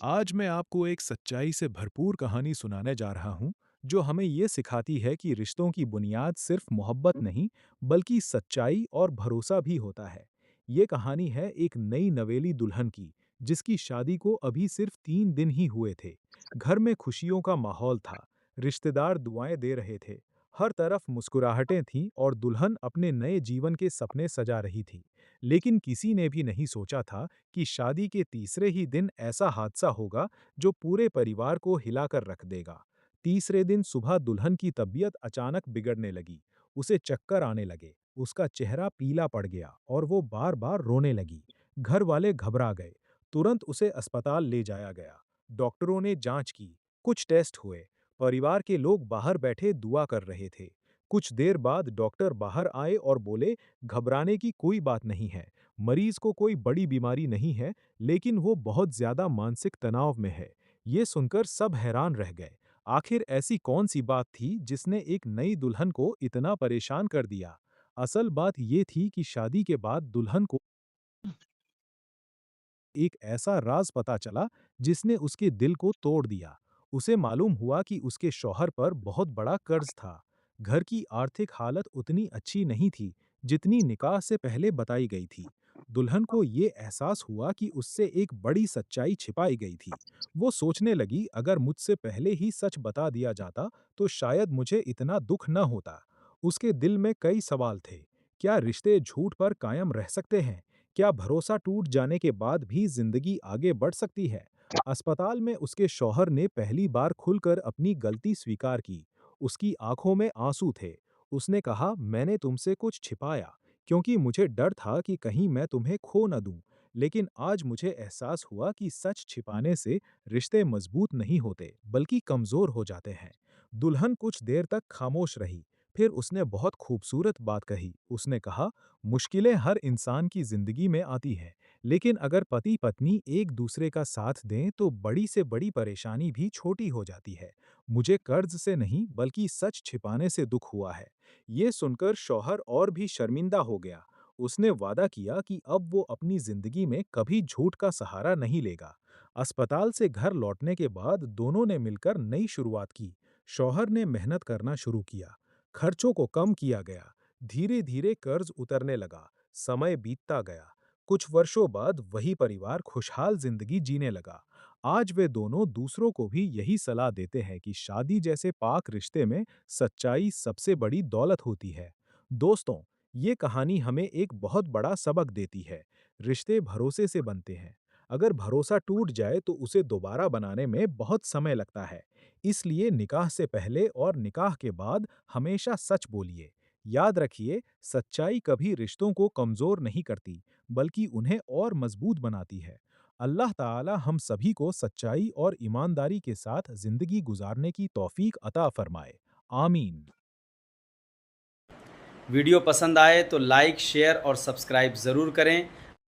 आज मैं आपको एक सच्चाई से भरपूर कहानी सुनाने जा रहा हूँ, जो हमें ये सिखाती है कि रिश्तों की बुनियाद सिर्फ मोहब्बत नहीं, बल्कि सच्चाई और भरोसा भी होता है। ये कहानी है एक नई नवेली दुल्हन की, जिसकी शादी को अभी सिर्फ 3 दिन ही हुए थे। घर में खुशियों का माहौल था, रिश्तेदार दुआएं दे रहे थे, हर तरफ मुस्कुराहटें थीं और दुल्हन अपने नए जीवन के सपने सजा रही थी। लेकिन किसी ने भी नहीं सोचा था कि शादी के तीसरे ही दिन ऐसा हादसा होगा जो पूरे परिवार को हिलाकर रख देगा। तीसरे दिन सुबह दुल्हन की तबीयत अचानक बिगड़ने लगी। उसे चक्कर आने लगे, उसका चेहरा पीला पड़ गया और वो बार-बार रोने लगी। घर वाले घबरा गए। तुरंत उसे अस्पताल ले जाया गया। डॉक्टरों ने जांच की, कुछ टेस्ट हुए। परिवार के लोग बाहर बैठे दुआ कर रहे थे। कुछ देर बाद डॉक्टर बाहर आए और बोले, घबराने की कोई बात नहीं है। मरीज को कोई बड़ी बीमारी नहीं है, लेकिन वो बहुत ज्यादा मानसिक तनाव में है। ये सुनकर सब हैरान रह गए। आखिर ऐसी कौन सी बात थी जिसने एक नई दुल्हन को इतना परेशान कर दिया? असल बात ये थी कि शादी के बाद दुल्हन को एक ऐसा राज पता चला जिसने उसके दिल को तोड़ दिया। उसे मालूम हुआ कि उसके शौहर पर बहुत बड़ा कर्ज था। घर की आर्थिक हालत उतनी अच्छी नहीं थी जितनी निकाह से पहले बताई गई थी। दुल्हन को ये एहसास हुआ कि उससे एक बड़ी सच्चाई छिपाई गई थी। वो सोचने लगी, अगर मुझसे पहले ही सच बता दिया जाता तो शायद मुझे इतना दुख न होता। उसके दिल में कई सवाल थे। क्या रिश्ते झूठ पर कायम रह सकते हैं? क्या भरोसा टूट जाने के बाद भी जिंदगी आगे बढ़ सकती है? अस्पताल में उसके शौहर ने पहली बार खुलकर अपनी गलती स्वीकार की। उसकी आंखों में आंसू थे। उसने कहा, मैंने तुमसे कुछ छिपाया, क्योंकि मुझे डर था कि कहीं मैं तुम्हें खो न दूं। लेकिन आज मुझे एहसास हुआ कि सच छिपाने से रिश्ते मजबूत नहीं होते, बल्कि कमजोर हो जाते हैं। दुल्हन कुछ देर तक खामोश रही। फिर उसने बहुत खूबसूरत बात कही। उसने कहा, मुश्किलें हर इंसान की जिंदगी में आती हैं, लेकिन अगर पति पत्नी एक दूसरे का साथ दें तो बड़ी से बड़ी परेशानी भी छोटी हो जाती है। मुझे कर्ज से नहीं, बल्कि सच छिपाने से दुख हुआ है। ये सुनकर शौहर और भी शर्मिंदा हो गया। उसने वादा किया कि अब वो अपनी जिंदगी में कभी झूठ का सहारा नहीं लेगा। अस्पताल से घर लौटने के बाद दोनों ने मिलकर नई शुरुआत की। शौहर ने मेहनत करना शुरू किया। खर्चों को कम किया गया। धीरे धीरे कर्ज उतरने लगा। समय बीतता गया। कुछ वर्षों बाद वही परिवार खुशहाल जिंदगी जीने लगा। आज वे दोनों दूसरों को भी यही सलाह देते हैं कि शादी जैसे पाक रिश्ते में सच्चाई सबसे बड़ी दौलत होती है। दोस्तों, ये कहानी हमें एक बहुत बड़ा सबक देती है। रिश्ते भरोसे से बनते हैं। अगर भरोसा टूट जाए तो उसे दोबारा बनाने में बहुत समय लगता है। इसलिए निकाह से पहले और निकाह के बाद हमेशा सच बोलिए। याद रखिए, सच्चाई कभी रिश्तों को कमजोर नहीं करती, बल्कि उन्हें और मजबूत बनाती है। अल्लाह ताला हम सभी को सच्चाई और ईमानदारी के साथ जिंदगी गुजारने की तौफीक अता फरमाए। आमीन। वीडियो पसंद आए तो लाइक, शेयर और सब्सक्राइब ज़रूर करें